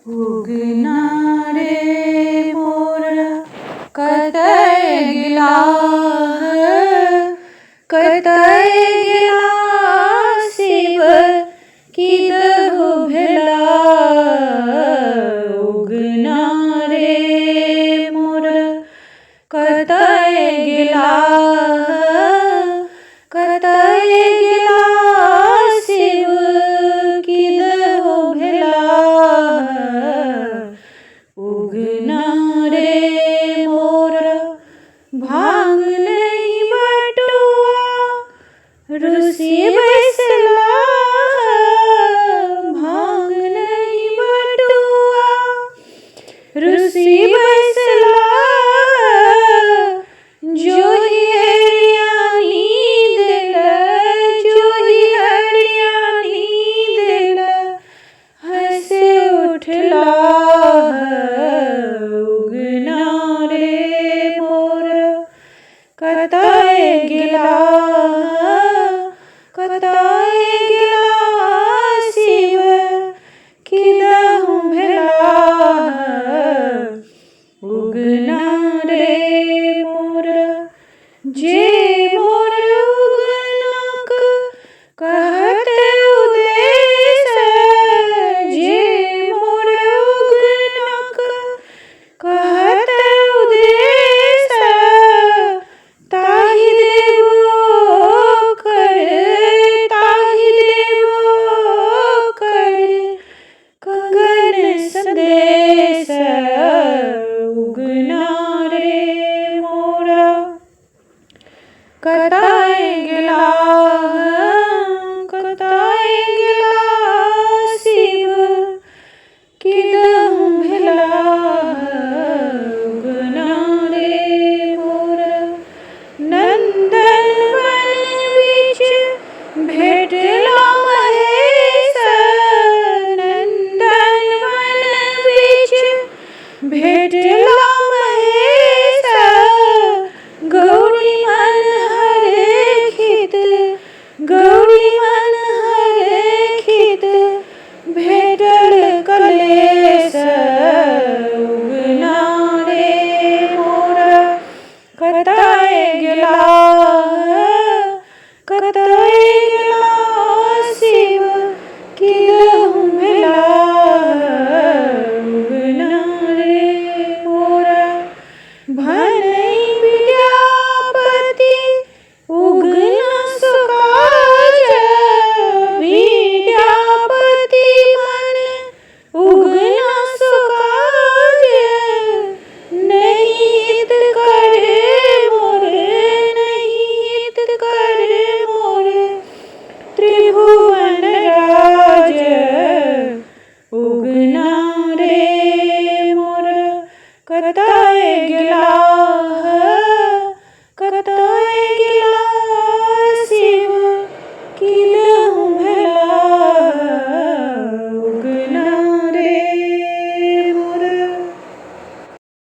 उगना रे मोरा कतय गेला कतय गेला शिव किदहु भेला उगना रे मोरा कतय गेला कतय गेला शिव किदहु भेला उगना रे मोरा भांग नहीं बटुआ रुसी बैसला भांग नहीं बटुआ रुसी बैसला जो ही हरियाणी देला जो ही हरियाणी देला हंसे उठला उगना रे मोरा कतय गेला कतय गेला शिव किदहु भेला उगना रे मोरा जे मोर उगनक कहत उदेश जे मोर उगनक कहत उदेश ताहि देबो कर ताहि देबो कर कंगन संदेश उगना रे मोरा कतय गेला कतय गेला शिव किदहु भेला उगना रे मोरा नंदन वन बीच भेटला महेश नंदन वन बीच भेटला महेश गौरी मन हरे खित गौरी मन हरे खित भेटल कलेश उगना रे मोरा कतय गेला कतय गेला शिव किदहु भेला उगना रे मोरा भनहि विद्यापति उगना सुकाज विद्यापति मन उगना सुकाज नहीं हित करे मोरे नहीं हित करे मोरे त्रिभुवन राज उगना रे मोरा कतय गेला